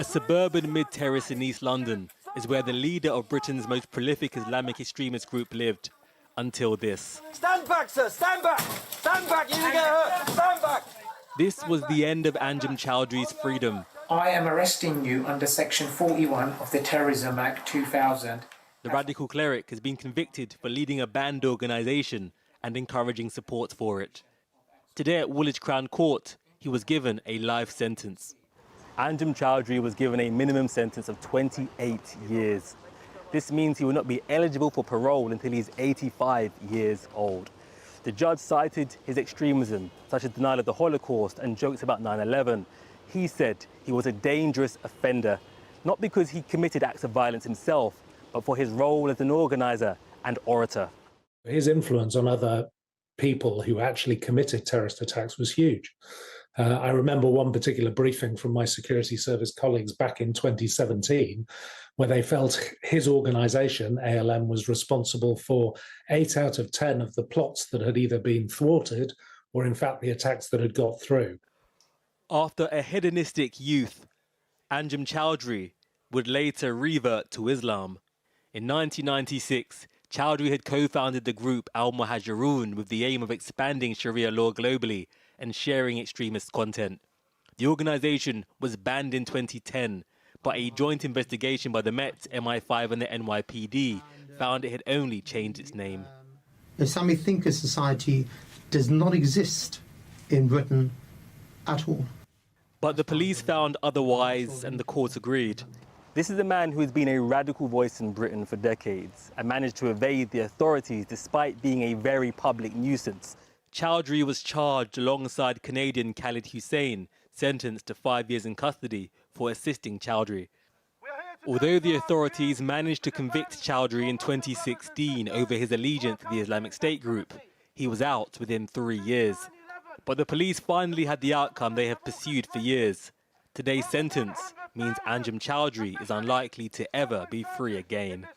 A suburban mid-terrace in East London is where the leader of Britain's most prolific Islamic extremist group lived, until this. Stand back, sir! Stand back! Stand back! You're gonna get hurt! Stand back! This was the end of Anjem Choudhury's freedom. I am arresting you under Section 41 of the Terrorism Act 2000. The radical cleric has been convicted for leading a banned organisation and encouraging support for it. Today at Woolwich Crown Court, he was given a life sentence. Anjem Choudhury was given a minimum sentence of 28 years. This means he will not be eligible for parole until he's 85 years old. The judge cited his extremism, such as denial of the Holocaust and jokes about 9/11. He said he was a dangerous offender, not because he committed acts of violence himself, but for his role as an organiser and orator. His influence on other people who actually committed terrorist attacks was huge. I remember one particular briefing from my security service colleagues back in 2017, where they felt his organisation, ALM, was responsible for 8 out of 10 of the plots that had either been thwarted or, in fact, the attacks that had got through. After a hedonistic youth, Anjem Choudhury would later revert to Islam. In 1996, Choudhury had co-founded the group Al-Muhajirun with the aim of expanding Sharia law globally and sharing extremist content. The organisation was banned in 2010, but a joint investigation by the Met, MI5 and the NYPD found it had only changed its name. Islamic Thinker Society does not exist in Britain at all. But the police found otherwise and the court agreed. This is a man who has been a radical voice in Britain for decades and managed to evade the authorities despite being a very public nuisance. Choudhury was charged alongside Canadian Khalid Hussein, sentenced to 5 years in custody for assisting Choudhury. Although the authorities managed to convict Choudhury in 2016 over his allegiance to the Islamic State group, he was out within 3 years. But the police finally had the outcome they have pursued for years. Today's sentence means Anjem Choudhury is unlikely to ever be free again.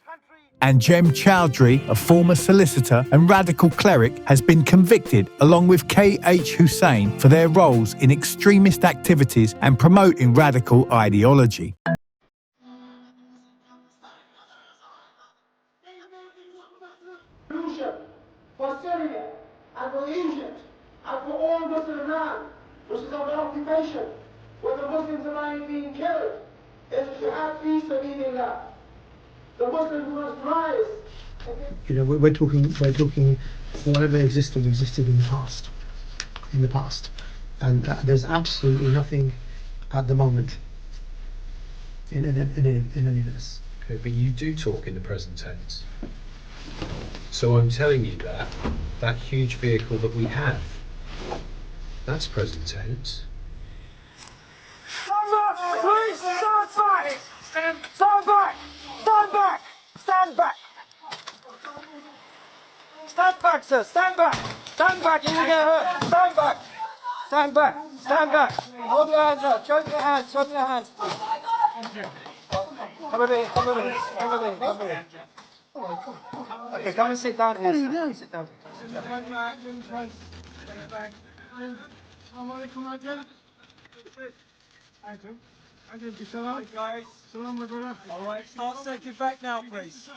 Anjem Choudhury, a former solicitor and radical cleric, has been convicted along with K.H. Hussein for their roles in extremist activities and promoting radical ideology. For Syria, and for Egypt, and for all Muslim land, which is under occupation, where the Muslims are being killed, is jihad fi sabilillah. The Muslims must rise. You know, we're talking whatever existed in the past, and there's absolutely nothing at the moment in any of this. Okay, but you do talk in the present tense. So I'm telling you that huge vehicle that we have, that's present tense. Stand back! Please stand back! Stand back! Stand back! Stand back! Stand back, sir! Stand back! Stand back! You're gonna get hurt! Stand back! Stand back! Stand back! Hold your hands up! Show me your hands! Show me your hands! Come with me! Come with me! Come with me! Come with me! Okay, come and sit down here. Sit down. Alright, start taking back now, please.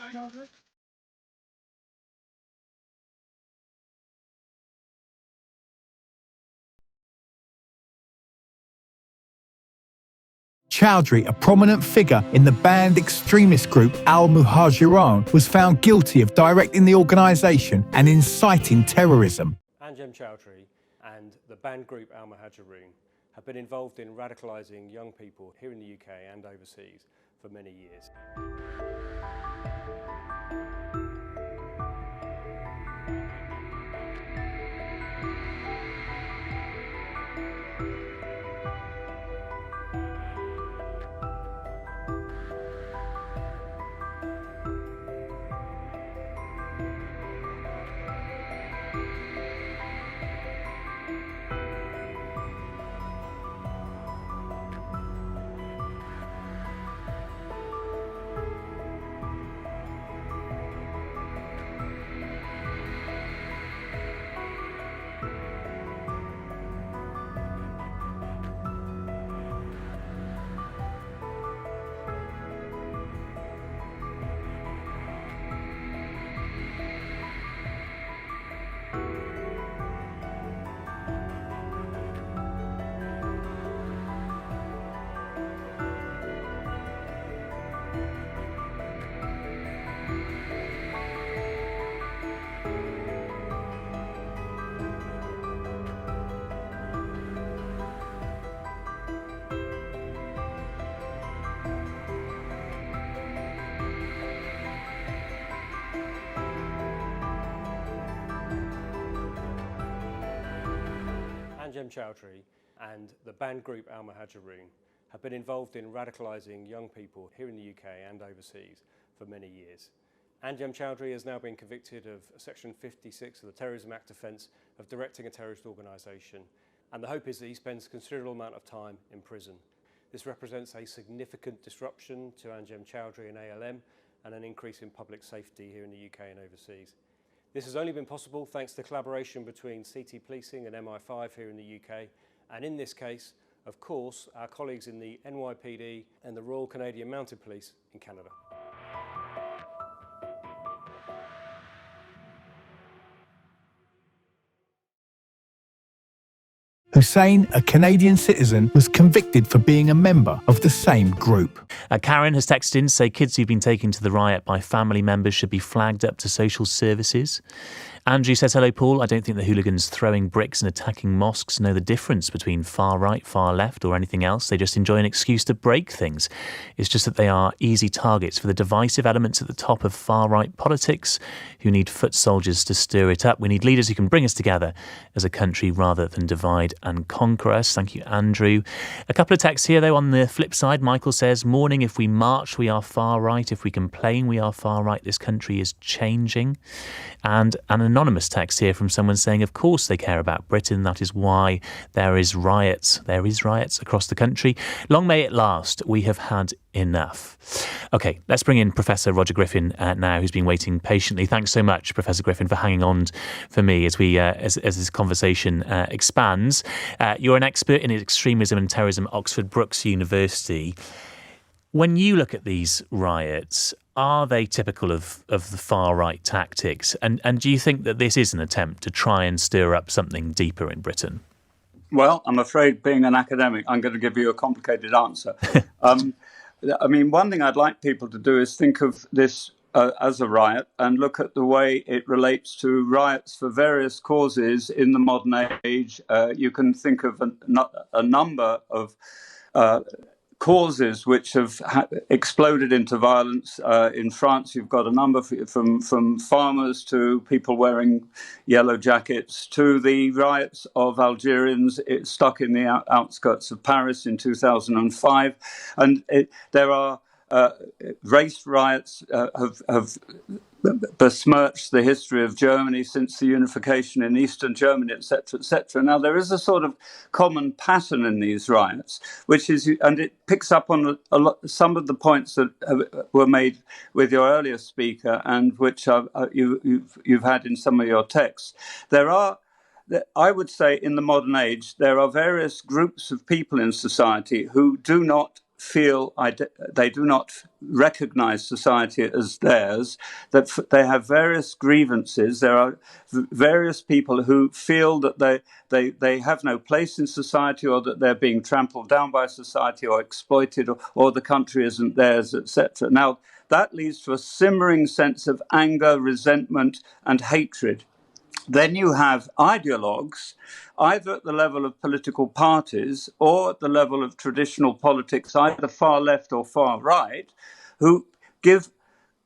Choudhury, a prominent figure in the banned extremist group Al-Muhajirun, was found guilty of directing the organisation and inciting terrorism. Anjem Choudhury and the banned group Al-Muhajirun have been involved in radicalising young people here in the UK and overseas for many years. Anjem Choudhury and the banned group Al Muhajiroon have been involved in radicalising young people here in the UK and overseas for many years. Anjem Choudhury has now been convicted of Section 56 of the Terrorism Act offence of directing a terrorist organisation, and the hope is that he spends a considerable amount of time in prison. This represents a significant disruption to Anjem Choudhury and ALM and an increase in public safety here in the UK and overseas. This has only been possible thanks to collaboration between CT Policing and MI5 here in the UK, and in this case, of course, our colleagues in the NYPD and the Royal Canadian Mounted Police in Canada. Hussein, a Canadian citizen, was convicted for being a member of the same group. Karen has texted in to say kids who've been taken to the riot by family members should be flagged up to social services. Andrew says, hello, Paul. I don't think the hooligans throwing bricks and attacking mosques know the difference between far right, far left or anything else. They just enjoy an excuse to break things. It's just that they are easy targets for the divisive elements at the top of far right politics who need foot soldiers to stir it up. We need leaders who can bring us together as a country rather than divide and conquer us. Thank you, Andrew. A couple of texts here, though, on the flip side. Michael says, morning, if we march, we are far right. If we complain, we are far right. This country is changing. And an anonymous text here from someone saying, of course they care about Britain. That is why there is riots. There is riots across the country. Long may it last. We have had enough. OK, let's bring in Professor Roger Griffin now, who's been waiting patiently. Thanks so much, Professor Griffin, for hanging on for me as we as this conversation expands. You're an expert in extremism and terrorism at Oxford Brookes University. When you look at these riots, are they typical of the far-right tactics? And do you think that this is an attempt to try and stir up something deeper in Britain? Well, I'm afraid, being an academic, I'm going to give you a complicated answer. I mean, one thing I'd like people to do is think of this as a riot and look at the way it relates to riots for various causes in the modern age. You can think of a number of causes which have exploded into violence. In France, you've got a number from farmers to people wearing yellow jackets to the riots of Algerians stuck in the outskirts of Paris in 2005. And there are race riots have besmirched the history of Germany since the unification in Eastern Germany, etc., etc. Now, there is a sort of common pattern in these riots, which is, and it picks up on some of the points that were made with your earlier speaker, and which you've had in some of your texts. There are, I would say, in the modern age, there are various groups of people in society who do not feel, they do not recognize society as theirs, that they have various grievances. There are various people who feel that they have no place in society, or that they're being trampled down by society or exploited, or the country isn't theirs, etc. Now, that leads to a simmering sense of anger, resentment, and hatred. Then you have ideologues, either at the level of political parties or at the level of traditional politics, either far left or far right, who give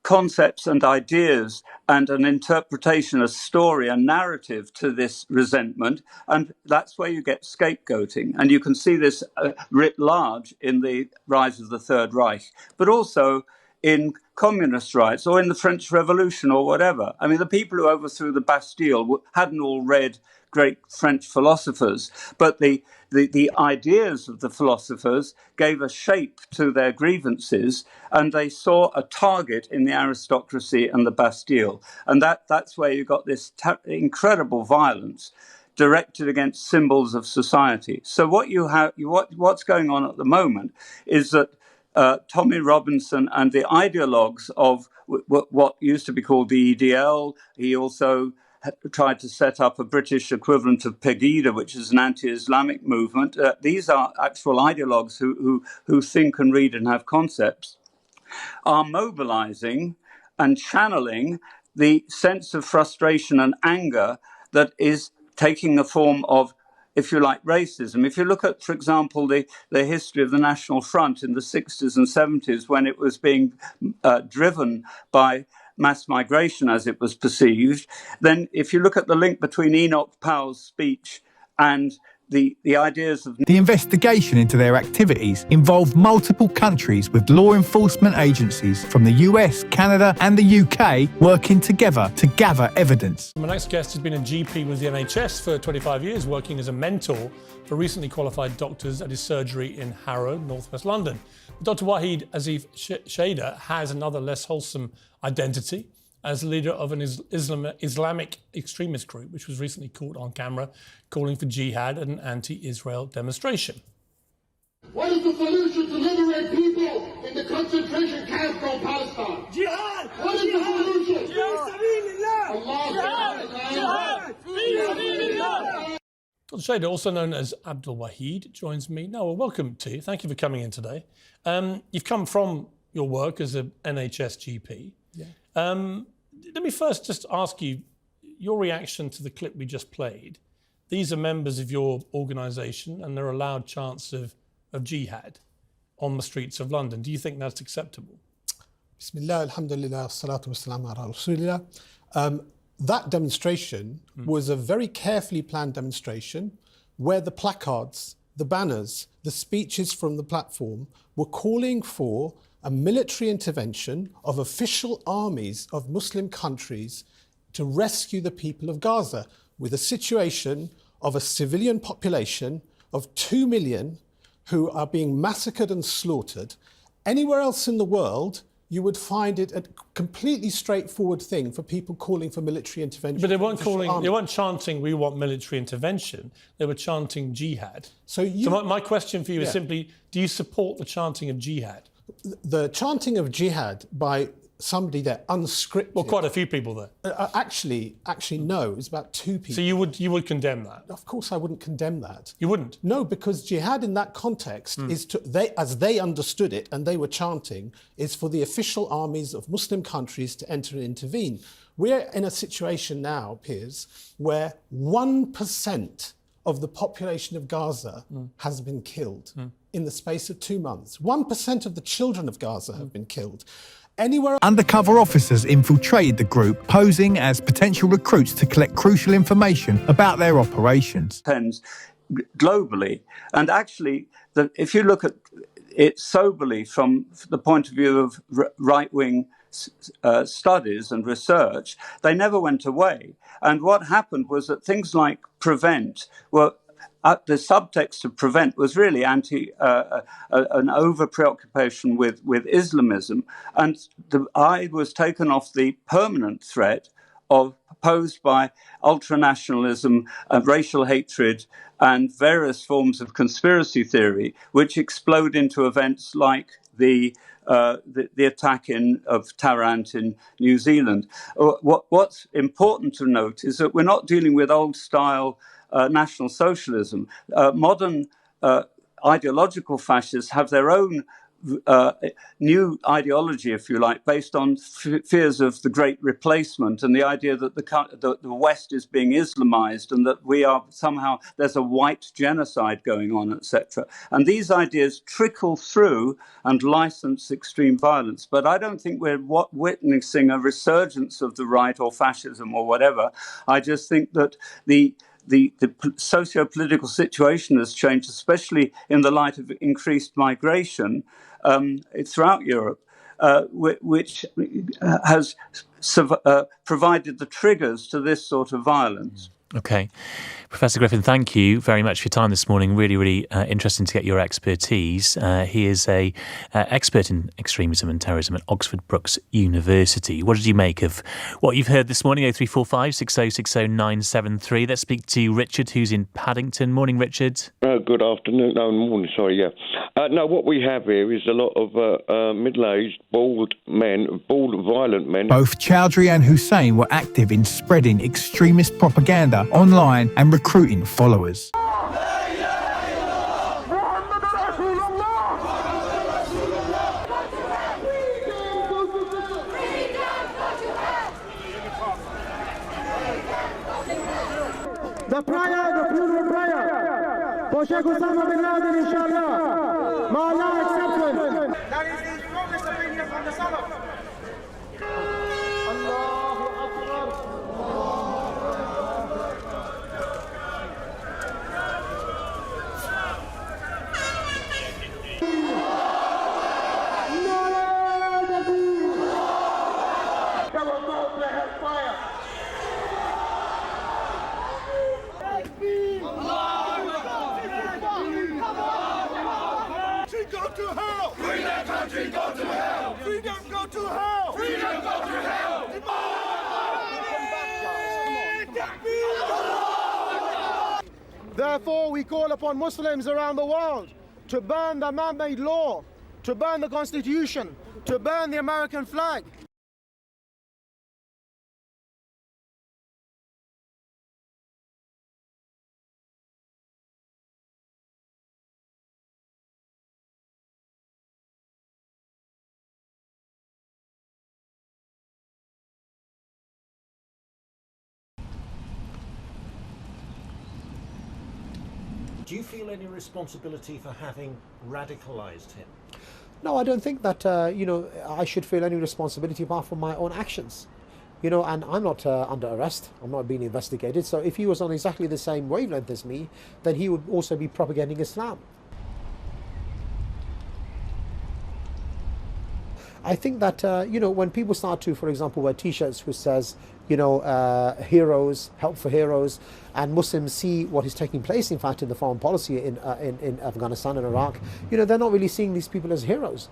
concepts and ideas and an interpretation, a story, a narrative to this resentment. And that's where you get scapegoating. And you can see this writ large in the rise of the Third Reich, but also in communist rights or in the French Revolution or whatever. I mean, the people who overthrew the Bastille hadn't all read great French philosophers, but the ideas of the philosophers gave a shape to their grievances, and they saw a target in the aristocracy and the Bastille. And that's where you got this incredible violence directed against symbols of society. So what's going on at the moment is that Tommy Robinson and the ideologues of what used to be called the EDL, he also tried to set up a British equivalent of Pegida, which is an anti-Islamic movement. These are actual ideologues who think and read and have concepts, are mobilizing and channeling the sense of frustration and anger that is taking the form of, if you like, racism. If you look at, for example, the history of the National Front in the 60s and 70s, when it was being driven by mass migration as it was perceived, then if you look at the link between Enoch Powell's speech and the ideas of... The investigation into their activities involved multiple countries with law enforcement agencies from the US, Canada and the UK working together to gather evidence. My next guest has been a GP with the NHS for 25 years, working as a mentor for recently qualified doctors at his surgery in Harrow, northwest London. Dr. Wahid Azif Shader has another less wholesome identity as leader of an Islamic extremist group, which was recently caught on camera calling for jihad at an anti-Israel demonstration. What is the solution to liberate people in the concentration camps called Palestine? Jihad! What is the solution? Jihad! Dr. Shader, also known as Abdul Wahid, joins me now. Well, welcome to you. Thank you for coming in today. You've come from your work as an NHS GP. Yeah. Let me first just ask you your reaction to the clip we just played. These are members of your organisation and they're allowed chants of jihad on the streets of London. Do you think that's acceptable? Bismillah, alhamdulillah, salatu wassalamu ala rasulillah. That demonstration was a very carefully planned demonstration where the placards, the banners, the speeches from the platform were calling for a military intervention of official armies of Muslim countries to rescue the people of Gaza, with a situation of a civilian population of 2 million who are being massacred and slaughtered. Anywhere else in the world, you would find it a completely straightforward thing for people calling for military intervention. But they weren't chanting, we want military intervention. They were chanting jihad. So my question for you is simply, do you support the chanting of jihad? The chanting of jihad by somebody there, unscripted. Well, quite a few people there. Actually, no. It's about 2 people. So you would condemn that? Of course, I wouldn't condemn that. You wouldn't? No, because jihad in that context is as they understood it, and they were chanting, is for the official armies of Muslim countries to enter and intervene. We're in a situation now, Piers, where 1% of the population of Gaza has been killed in the space of 2 months. 1% of the children of Gaza have been killed. Undercover officers infiltrated the group, posing as potential recruits to collect crucial information about their operations. Globally, and actually, if you look at it soberly from the point of view of right-wing studies and research, they never went away. And what happened was that things like Prevent were... the subtext of Prevent was really an over-preoccupation with Islamism, and the eye was taken off the permanent threat posed by ultranationalism, racial hatred, and various forms of conspiracy theory, which explode into events like the attack of Tarrant in New Zealand. What's important to note is that we're not dealing with old-style National Socialism. Modern ideological fascists have their own new ideology, if you like, based on fears of the Great Replacement and the idea that the West is being Islamized and that we are somehow, there's a white genocide going on, etc. And these ideas trickle through and license extreme violence. But I don't think we're witnessing a resurgence of the right or fascism or whatever. I just think that the socio-political situation has changed, especially in the light of increased migration throughout Europe, which has provided the triggers to this sort of violence. Okay. Professor Griffin, thank you very much for your time this morning. Really, really interesting to get your expertise. He is an expert in extremism and terrorism at Oxford Brookes University. What did you make of what you've heard this morning? 0345 6060 973. Let's speak to Richard, who's in Paddington. Morning, Richard. Good afternoon. No, morning, sorry, yeah. No, what we have here is a lot of middle-aged, bald violent men. Both Chowdhury and Hussein were active in spreading extremist propaganda online and recruiting followers. The prayer, the funeral prayer for Sheikh Osama bin Laden, inshallah. May Allah accept him. That is the strongest opinion from the Salaf. Allahu Akbar. therefore, we call upon Muslims around the world to burn the man-made law, to burn the Constitution, to burn the American flag. Do you feel any responsibility for having radicalised him? No, I don't think that I should feel any responsibility apart from my own actions. And I'm not under arrest. I'm not being investigated. So if he was on exactly the same wavelength as me, then he would also be propagating Islam. I think that when people start to, for example, wear T-shirts which says, heroes, help for heroes, and Muslims see what is taking place, in fact, in the foreign policy in Afghanistan and Iraq, they're not really seeing these people as heroes.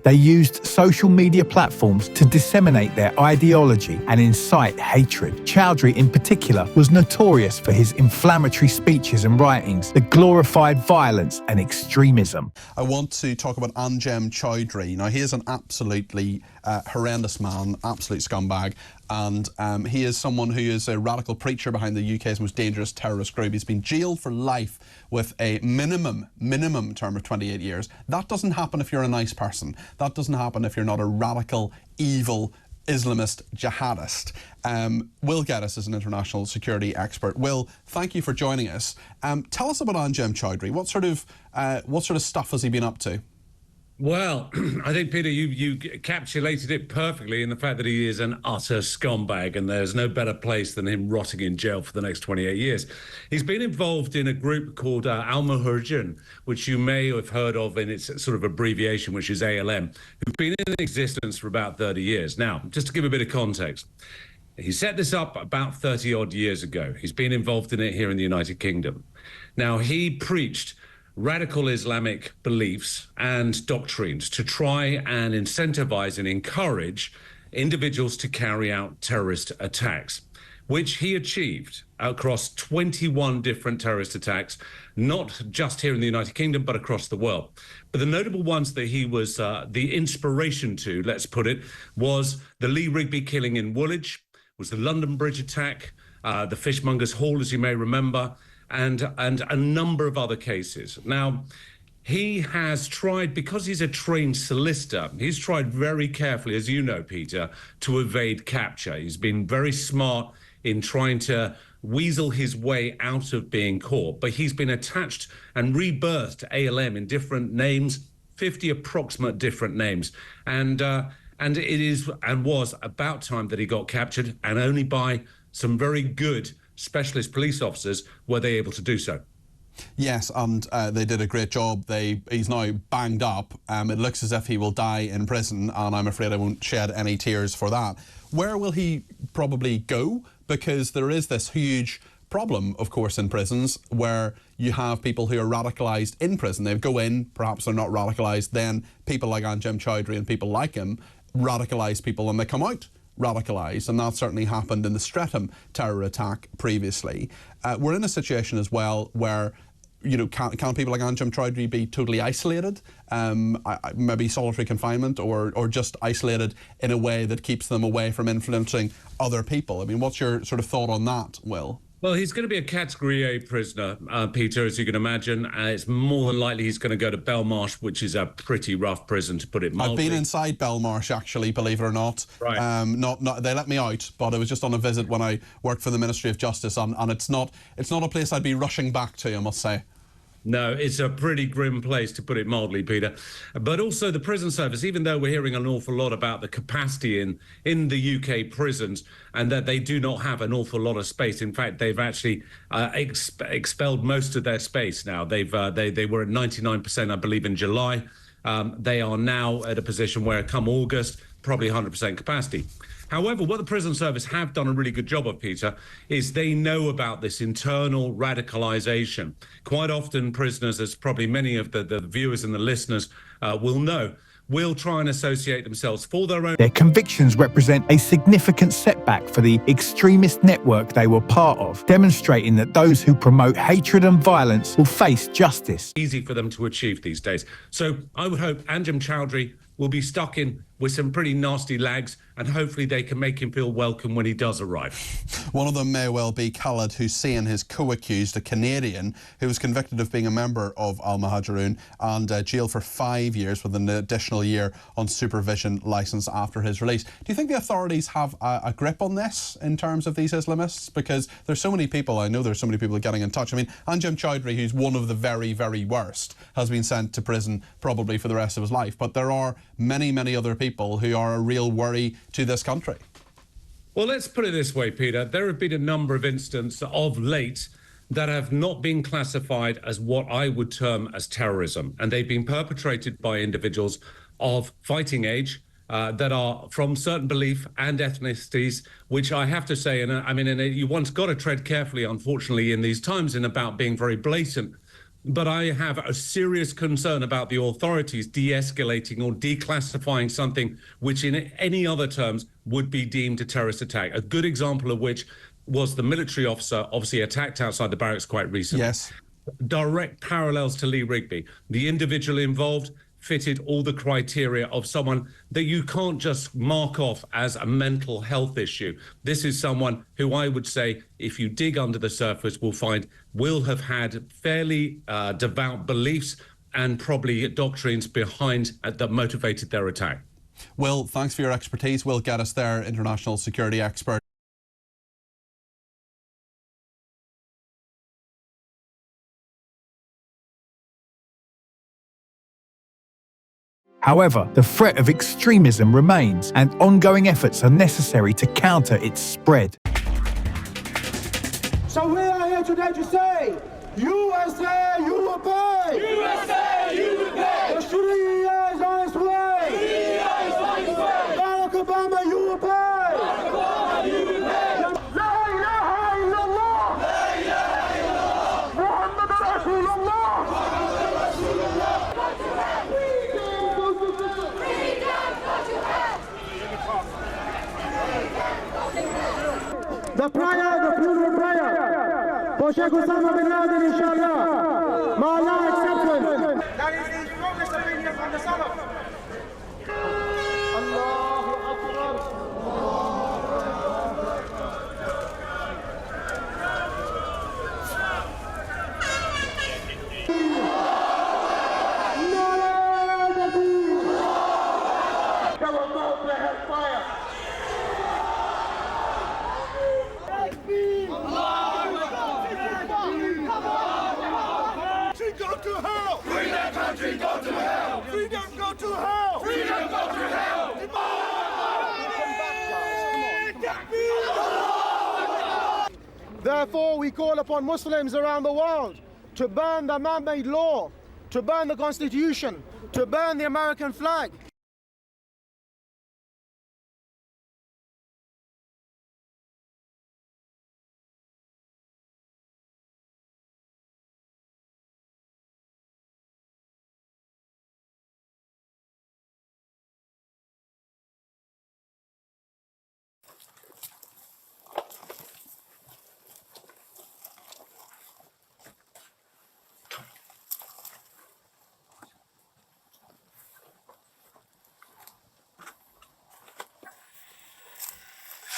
They used social media platforms to disseminate their ideology and incite hatred. Chowdhury, in particular, was notorious for his inflammatory speeches and writings that glorified violence and extremism. I want to talk about Anjem Choudhury. Now, he is an absolutely horrendous man, absolute scumbag, and he is someone who is a radical preacher behind the UK's most dangerous terrorist group. He's been jailed for life with a minimum term of 28 years. That doesn't happen if you're a nice person. That doesn't happen if you're not a radical, evil, Islamist jihadist. Will Geddes is an international security expert. Will, thank you for joining us. Tell us about Anjem Choudhury. What sort of stuff has he been up to? Well, I think, Peter, you encapsulated it perfectly in the fact that he is an utter scumbag, and there's no better place than him rotting in jail for the next 28 years. He's been involved in a group called Al-Muhajirun, which you may have heard of in its sort of abbreviation, which is ALM, who've been in existence for about 30 years. Now, just to give a bit of context, he set this up about 30-odd years ago. He's been involved in it here in the United Kingdom. Now, he preached radical Islamic beliefs and doctrines to try and incentivize and encourage individuals to carry out terrorist attacks, which he achieved across 21 different terrorist attacks, not just here in the United Kingdom, but across the world. But the notable ones that he was the inspiration to, let's put it, was the Lee Rigby killing in Woolwich, was the London Bridge attack, the Fishmongers Hall, as you may remember, and a number of other cases. Now, he has tried, because he's a trained solicitor, he's tried very carefully, as you know, Peter, to evade capture. He's been very smart in trying to weasel his way out of being caught. But he's been attached and rebirthed ALM in different names, 50 approximate different names. And it is and was about time that he got captured, and only by some very good specialist police officers were they able to do so. Yes, and they did a great job. He's now banged up. It looks as if he will die in prison, and I'm afraid I won't shed any tears for that. Where will he probably go? Because there is this huge problem, of course, in prisons where you have people who are radicalised in prison. They go in, perhaps they're not radicalised, then people like Anjem Choudhury and people like him radicalise people, and they come out radicalised, and that certainly happened in the Streatham terror attack previously. We're in a situation as well where, you know, can people like Anjem Choudhury be totally isolated, maybe solitary confinement, or just isolated in a way that keeps them away from influencing other people? I mean, what's your sort of thought on that, Will? Well, he's going to be a Category A prisoner, Peter, as you can imagine. It's more than likely he's going to go to Belmarsh, which is a pretty rough prison, to put it mildly. I've been inside Belmarsh, actually, believe it or not. Right. They let me out, but I was just on a visit when I worked for the Ministry of Justice, and it's not a place I'd be rushing back to, I must say. No, it's a pretty grim place, to put it mildly, Peter. But also the prison service, even though we're hearing an awful lot about the capacity in the UK prisons and that they do not have an awful lot of space. In fact, they've actually expelled most of their space now. They were at 99%, I believe, in July. They are now at a position where come August, probably 100% capacity. However, what the prison service have done a really good job of, Peter, is they know about this internal radicalisation. Quite often prisoners, as probably many of the viewers and the listeners will know, will try and associate themselves for their own. Their convictions represent a significant setback for the extremist network they were part of, demonstrating that those who promote hatred and violence will face justice. Easy for them to achieve these days. So I would hope Anjem Choudhury will be stuck in with some pretty nasty lags, and hopefully they can make him feel welcome when he does arrive. One of them may well be Khaled Hussein, his co-accused, a Canadian who was convicted of being a member of Al-Muhajirun and jailed for 5 years with an additional year on supervision licence after his release. Do you think the authorities have a grip on this in terms of these Islamists? Because there's so many people, I know there's so many people getting in touch. I mean, Anjem Choudhury, who's one of the very, very worst, has been sent to prison probably for the rest of his life. But there are many, many other people who are a real worry to this country. Well, let's put it this way, Peter. There have been a number of instances of late that have not been classified as what I would term as terrorism. And they've been perpetrated by individuals of fighting age that are from certain belief and ethnicities, which I have to say, and I mean, you once got to tread carefully, unfortunately, in these times and about being very blatant. But I have a serious concern about the authorities de-escalating or declassifying something which in any other terms would be deemed a terrorist attack. A good example of which was the military officer obviously attacked outside the barracks quite recently. Yes. Direct parallels to Lee Rigby. The individual involved fitted all the criteria of someone that you can't just mark off as a mental health issue. This is someone who I would say, if you dig under the surface, will have had fairly devout beliefs and probably doctrines behind that motivated their attack. Will, thanks for your expertise. Will get us there, international security expert. However, the threat of extremism remains, and ongoing efforts are necessary to counter its spread. So we are here today to say, USA, you will pay! USA, you will pay! The Sharia is on its way! Sharia is on its way! Barack Obama, you will pay! Barack Obama, you will pay! La ilaha illallah! La ilaha illallah! Muhammad Rasulullah! Muhammad Rasulullah! The prayer, the funeral prayer for Sheikh Osama bin Laden, inshallah. May Allah accept him. That is the strongest opinion from the Salaf. Allahu Akbar. They will go to hellfire. Go to hell! Freedom country, go to hell! Freedom, go to hell! Freedom, go to hell! Therefore, we call upon Muslims around the world to burn the man-made law, to burn the Constitution, to burn the American flag.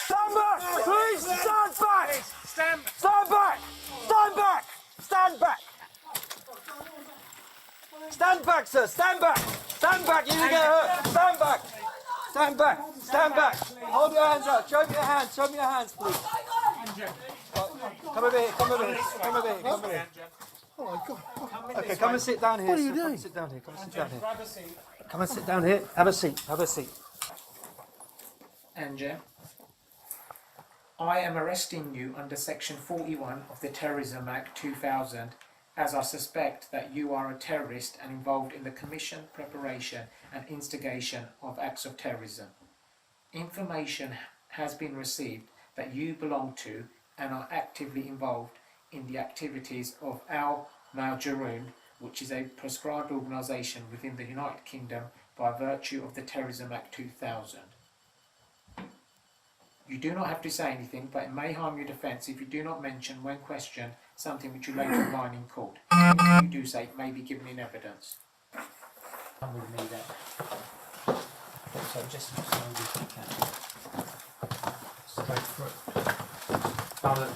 Stand back! Please stand back! Stand back! Stand back! Stand back! Stand back, sir! Stand back! Stand back! You will get hurt! Stand back! Stand back! Stand back! Hold your hands up! Show me your hands! Show me your hands, please! Come over here! Come over here! Come over here! Come over here! Oh my God. Okay, come and sit down here. What are you Come doing? and sit down here. Come and sit down here. Come and sit down here. Have a seat. Have a seat. Anja, I am arresting you under Section 41 of the Terrorism Act 2000 as I suspect that you are a terrorist and involved in the commission, preparation and instigation of acts of terrorism. Information has been received that you belong to and are actively involved in the activities of Al-Mawjirun, which is a proscribed organisation within the United Kingdom by virtue of the Terrorism Act 2000. You do not have to say anything, but it may harm your defence if you do not mention, when questioned, something which you later line in court. Anything you do say may be given in evidence. Come with me then. So just slowly if you can. Straight through. Follow.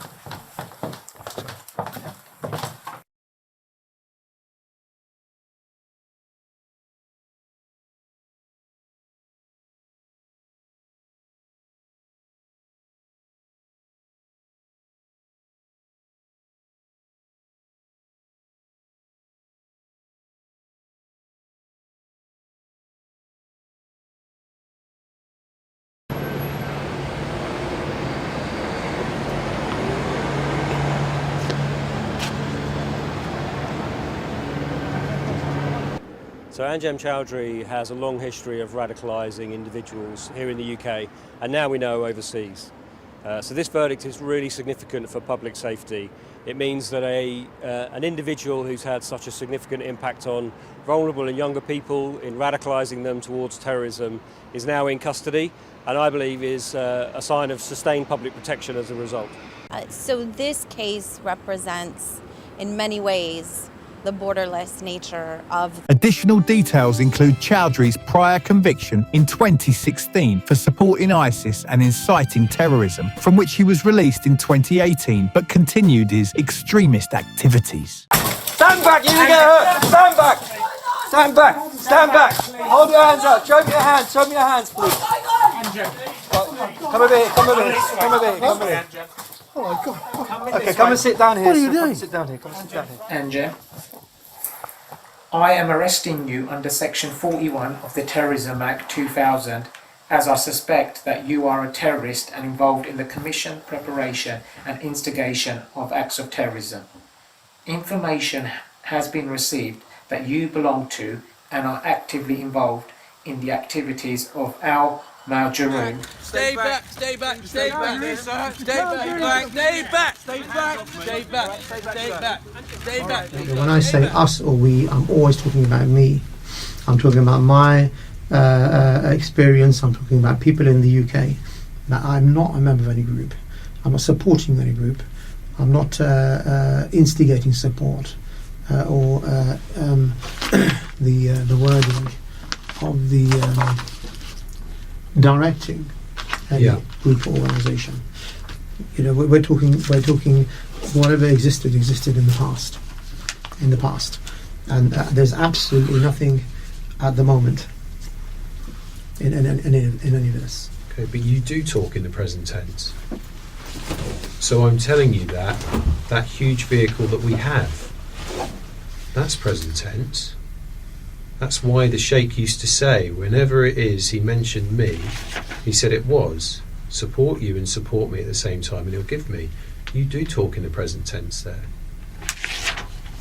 So Anjem Choudhury has a long history of radicalising individuals here in the UK and now we know overseas. So this verdict is really significant for public safety. It means that an individual who's had such a significant impact on vulnerable and younger people in radicalising them towards terrorism is now in custody, and I believe is a sign of sustained public protection as a result. So this case represents in many ways the borderless nature of. Additional details include Choudhury's prior conviction in 2016 for supporting ISIS and inciting terrorism, from which he was released in 2018 but continued his extremist activities. Stand back, you're going to get hurt. Stand back. Stand back. Stand back. Hold your hands up. Show me your hands. Show me your hands, please. Come over here. Come over here. Come over here. Come over here. Oh my God. Okay, come and sit down here. What are you Come doing? sit down here. Come and sit down here. Anja, I am arresting you under Section 41 of the Terrorism Act 2000 as I suspect that you are a terrorist and involved in the commission, preparation and instigation of acts of terrorism. Information has been received that you belong to and are actively involved in the activities of Al-Mawjirun. Stay back, stay back, stay back, stay back, stay back, stay back, stay back, stay back, stay back. When I say us or we, I'm always talking about me. I'm talking about my experience. I'm talking about people in the UK. Now, I'm not a member of any group. I'm not supporting any group. I'm not instigating support or the wording of the directing any group or organisation. You know, we're talking whatever existed in the past, and there's absolutely nothing at the moment in any of this. Okay, but you do talk in the present tense. So I'm telling you that huge vehicle that we have, that's present tense. That's why the Sheikh used to say, whenever it is he mentioned me, he said it was support you and support me at the same time, and he'll give me. You do talk in the present tense there.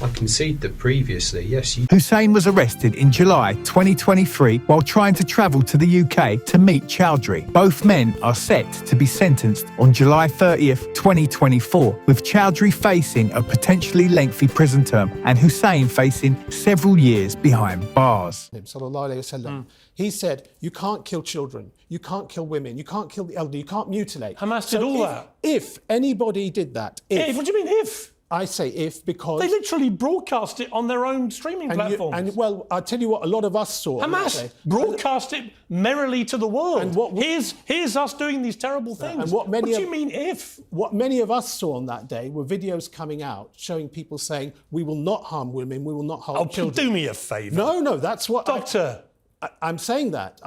I concede that previously, yes, you... Hussein was arrested in July 2023 while trying to travel to the UK to meet Choudhury. Both men are set to be sentenced on July 30th, 2024, with Choudhury facing a potentially lengthy prison term and Hussein facing several years behind bars. Sallallahu Alaihi Wasallam. He said, you can't kill children, you can't kill women, you can't kill the elderly, you can't mutilate. Hamas did all that. If anybody did that... If, what do you mean if? I say if because... They literally broadcast it on their own streaming platforms. And well, I'll tell you what a lot of us saw. Hamas broadcast it merrily to the world. And here's us doing these terrible things. And what do you mean if? What many of us saw on that day were videos coming out showing people saying, we will not harm women, we will not harm children. Do me a favour. No, that's what... Doctor. I'm saying that.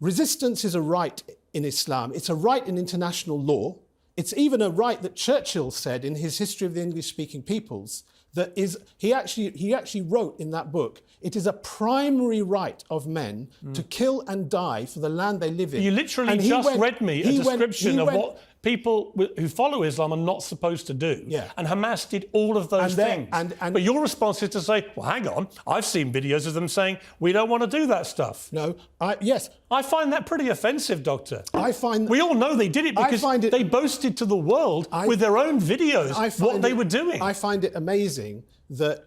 Resistance is a right in Islam. It's a right in international law. It's even a right that Churchill said in his History of the English-speaking peoples, that is, he actually wrote in that book, it is a primary right of men to kill and die for the land they live in. You literally just read me a description of what people who follow Islam are not supposed to do. Yeah. And Hamas did all of those things. But your response is to say, well, hang on, I've seen videos of them saying, we don't want to do that stuff. No, yes. I find that pretty offensive, Doctor. We all know they did it because they boasted to the world with their own videos what they were doing. I find it amazing that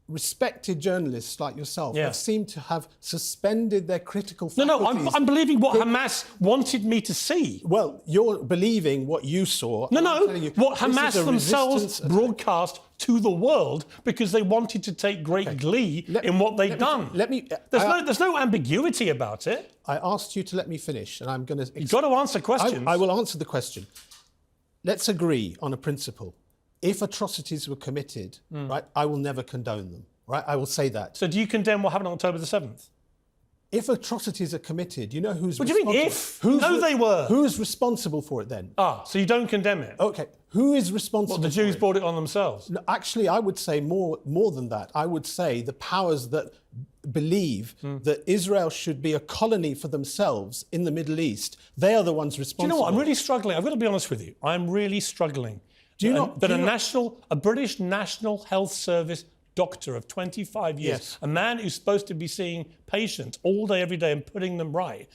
respected journalists like yourself have seemed to have suspended their critical faculties. No, I'm believing what Hamas wanted me to see. Well, you're believing what you saw. What Hamas themselves broadcast to the world because they wanted to take great glee in what they'd done. There's no ambiguity about it. I asked you to let me finish, and I'm going to... You've got to answer questions. I will answer the question. Let's agree on a principle. If atrocities were committed, right, I will never condone them, right? I will say that. So do you condemn what happened on October the 7th? If atrocities are committed, you know who's responsible? What do you mean if? No, they were. Who's responsible for it then? So you don't condemn it? Okay. Who is responsible the Jews brought it on themselves? No, actually, I would say more than that. I would say the powers that believe that Israel should be a colony for themselves in the Middle East, they are the ones responsible. Do you know what? I'm really struggling. I've got to be honest with you. I'm really struggling. A British National Health Service doctor of 25 years, a man who's supposed to be seeing patients all day, every day and putting them right,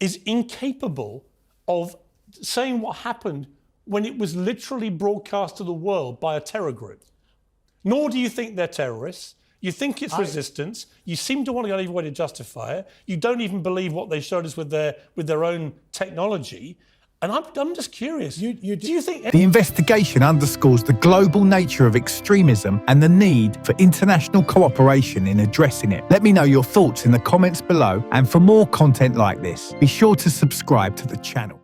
is incapable of saying what happened when it was literally broadcast to the world by a terror group. Nor do you think they're terrorists. You think it's resistance. You seem to want to go every way to justify it. You don't even believe what they showed us with their own technology. And I'm just curious, do you think... The investigation underscores the global nature of extremism and the need for international cooperation in addressing it. Let me know your thoughts in the comments below, and for more content like this, be sure to subscribe to the channel.